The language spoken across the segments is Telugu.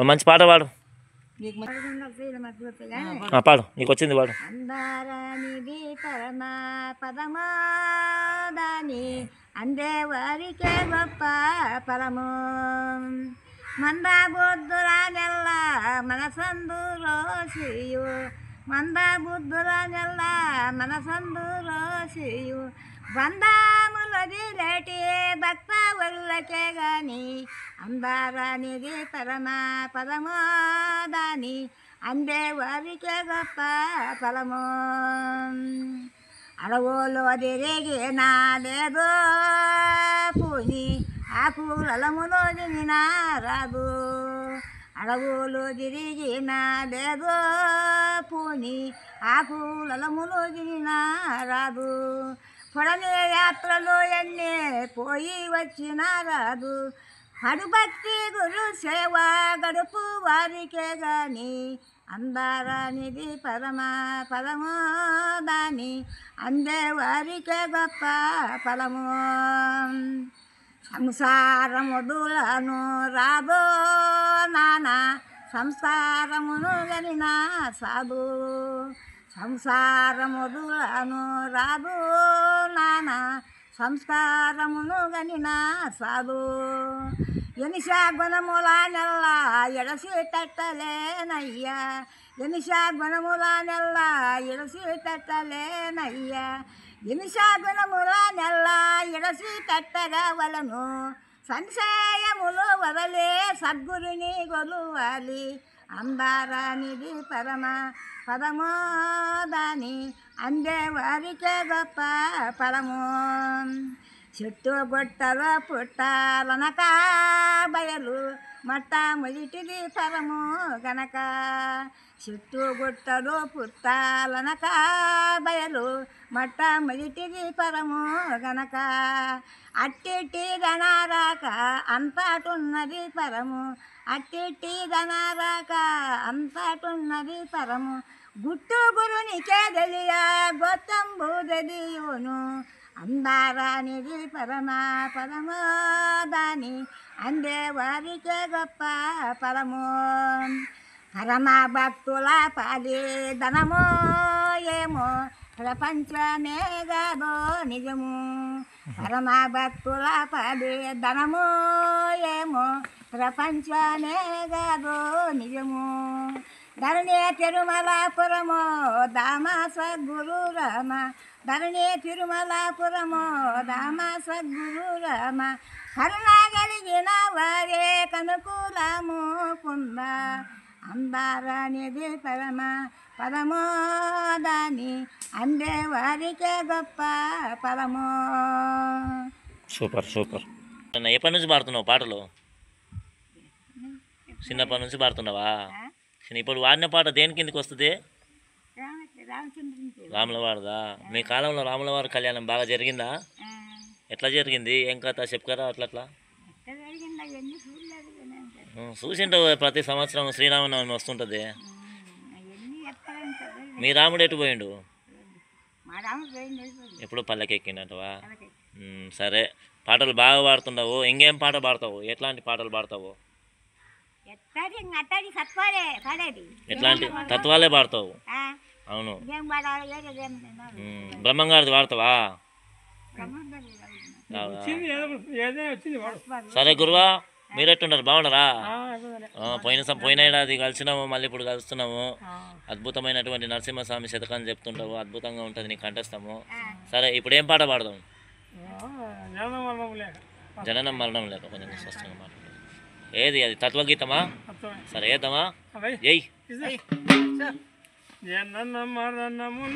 మంచి పాట పాడు. పాడు, నీకు వచ్చింది పాడు. అందారానిది పరమ పదమాదాని అందే వారికే గొప్ప ఫలము మందబుద్ధుల నెల్ల మనసందు రోషియు మందబుద్ధుల నెల్ల మనసందు రోషియు బంధాములది రేటి భక్త వల్లకే గాని అందారానిది పరమ పదమోదాని అందే వారికే గొప్ప ఫలము అడవులో తిరిగినా లేదో పూని ఆకులములో దిగినా రాదు అడవులు తిరిగినా లేదో పూని ఆకులములో దిగినా రాదు పొడని యాత్రలో ఎన్నే పోయి వచ్చినా రాదు హడుభక్తి గురు సేవ గడుపు వారికే గాని అందారానిది పరమ పదమోదాని అందే వారికే గొప్ప ఫలము సంసారముదులను రాదో నానా సంసారమును గనిన సాధు సంసారముదులను రాదు నానా సంస్కారమును గనిన సాధు ఎనిషా గుణముల నెల్ల ఎడసి తట్టలేనయ్యా ఎనిషా గుణముల నెల్ల ఎడసి తట్టలేనయ్యా ఎనిషా గుణముల నెల్ల ఎడసి తట్టగవలను సంశయములు వదలే సద్గురుని గొలువాలి అందారానిది పరమ పదమోదాని అందే వారికే గొప్ప ఫలము చెట్టు గొట్టలో పుట్టాలనక బయలు మట్ట మొదటిది పరము గనక చెట్టు గుట్టలో పుట్టాలనక బయలు మట్ట మొదటిది పరము గనక అట్టిటి ధనారాక అంతటున్నది పరము అట్టిటి ధనారాక అంతటున్నది పరము గుట్టు గురునికే తెలియా గొత్తంబు తెలియను అందారానిది పరమ పదమోదాని అందే వారికే గొప్ప ఫలము పరమ భక్తుల పాలి ధనమో ఏమో ప్రపంచమే కాదో నిజము పరమ భక్తుల పాలి ధనమో ఏమో ప్రపంచమే కాదో నిజము ధరణి తిరుమలాపురమో దామ సద్గురు రామ ధరణి తిరుమలాపురమో దామ సద్గురు రామ కరుణ కలిగిన వారే కనుకూలము కుంద అందారానిది పరమ పదమోదాని అందే వారికే గొప్ప ఫలము. Super super. ఎప్పటి నుంచి పాడుతున్నావు పాటలు? చిన్నప్పటి నుంచి పాడుతున్నావా? ఇప్పుడు వాడిన పాట దేని కిందకి వస్తుంది? రాములవారిదా? మీ కాలంలో రాములవారి కళ్యాణం బాగా జరిగిందా? ఎట్లా జరిగింది? ఏం కథ చెప్పుకరా అట్లా. చూసింటావు ప్రతి సంవత్సరం శ్రీరామనవమి వస్తుంటుంది. మీ రాముడు ఎటు పోయిండు? ఎప్పుడు పల్లెకెక్కిండటవా? సరే, పాటలు బాగా పాడుతుండవు. ఇంకేం పాట పాడతావు? ఎట్లాంటి పాటలు పాడతావు? ఎట్లాంటి తత్వాలే పాడతావు? అవును. బ్రహ్మంగారిది వాడతావా? సరే గురువా, మీరెట్టున్నారు? బాగున్నారా? పోయిన ఏడాది కలిసినాము, మళ్ళీ ఇప్పుడు కలుస్తున్నాము. అద్భుతమైనటువంటి నరసింహస్వామి శతకాన్ని చెప్తుంటావు, అద్భుతంగా ఉంటుంది నీ కంఠస్థము. సరే, ఇప్పుడు ఏం పాట పాడదాం? జననం మరణం లేక కొంచెం స్పష్టంగా మాట్లాడు. ఏది అది? తత్వగీతమా? సరే ఏద్దామా? జై జనన మరణము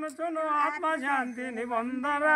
మనసును ఆత్మశాంతిని పొందరా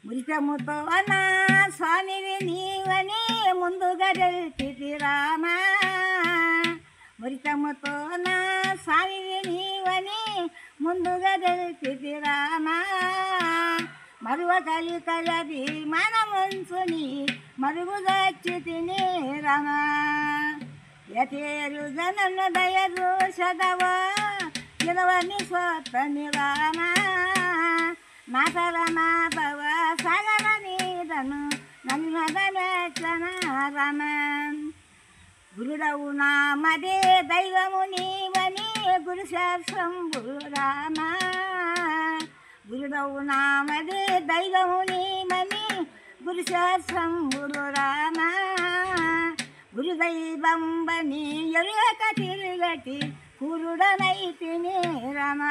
మురికముతో నా స్వామివి నీవని ముందుగా తెలిపి రామ మురికముతో నా స్వామివి నీవని ముందుగా తెలిపి రామ మరువ కలికలది మనముంచుని మరుగుదచ్చి తిని రమ యతేరు జనను దయరు సదవా ఇలవని స్వతని రామ నాటరమ భవ సాగర నీదను నన్మదన రమ గురుడవు నామదే దైవము నీవని గురు శాస్త్రంబులు రామ గురుడవు నామదే దైవము నీవని గురు శాస్త్రంబులు రామ గురుదైవంబని ఎరుగక తిరుగటి కురుడనైతిని రమ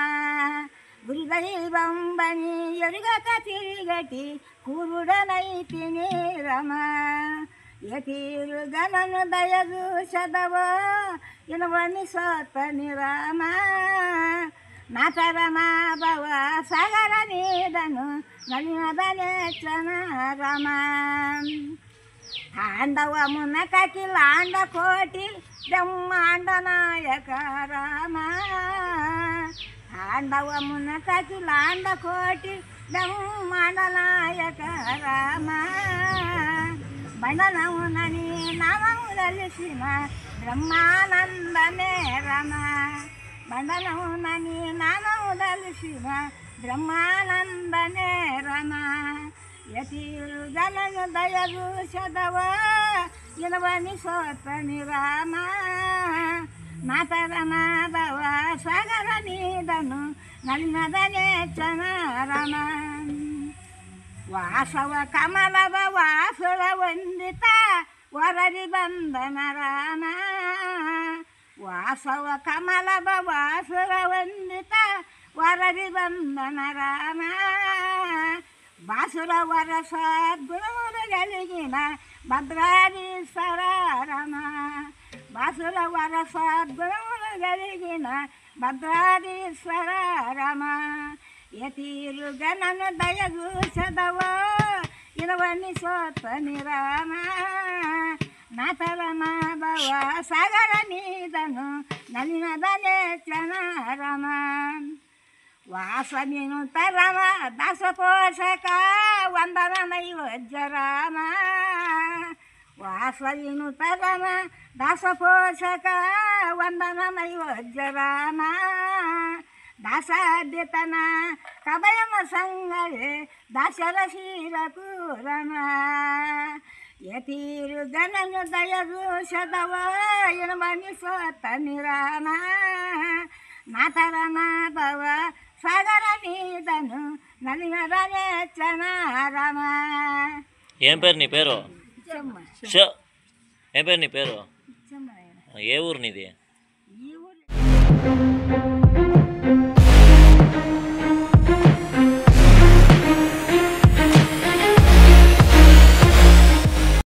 గురుదైవంబని ఎరుగక తిరుగటి కురుడనైతిని రమ యతీరు గణను దయదు చదవో ఇనవని సోతని రామ నాటరమ భవ సాగర నీదను నలినదనేచన రమ తాండవమున కకిలాండ కోటి బ్రహ్మాండ నాయక రామ తాండవమున కకిలాండ కోటి బ్రహ్మాండ నాయక రామ బండనమునని నామము తెలిసిన బ్రహ్మానందమే రమ బండనమునని నామము తెలిసిన బ్రహ్మానందమే రమ యతీరు జనను దయరు చదవా ఇలవని సోతని రామ నాటరమ భవ సాగర నీదను నలినదనేచన రమ వాసవ కమలవ వాసుల వందిత వరది బంధన రామ వాసవ కమలవ వాసుల వందిత వరది బంధన రామ బాసుర వరస గుణములు కలిగిన భద్రాధీశ్వర రమ బాసుర వరస గుణములు కలిగిన భద్రాధీశ్వర రమ యతీరు గణను దయగు చదవో ఇలవని సోతని రామ నాటరమ భవ సాగర నీదను నలినదనేచన రమ వాసనిను తరమ దశపోషక వందనమై వజ్రరామ వాసనిను తరమ దశపోషక వందనమై వజ్రరామ దాసాద్యతన కభయమ సంగరే దశరశీలకు రమ ఏ తీరు గణను దయదు శతవో ఎనమని సోతని రానా నాతర నాదవ సాగర నీదను నలిమరనే చనారమా. ఏం పేరు నీ పేరు? షో ఏం పేరు నీ పేరు? ఏ ఊరు నీది? ఈ ఊరు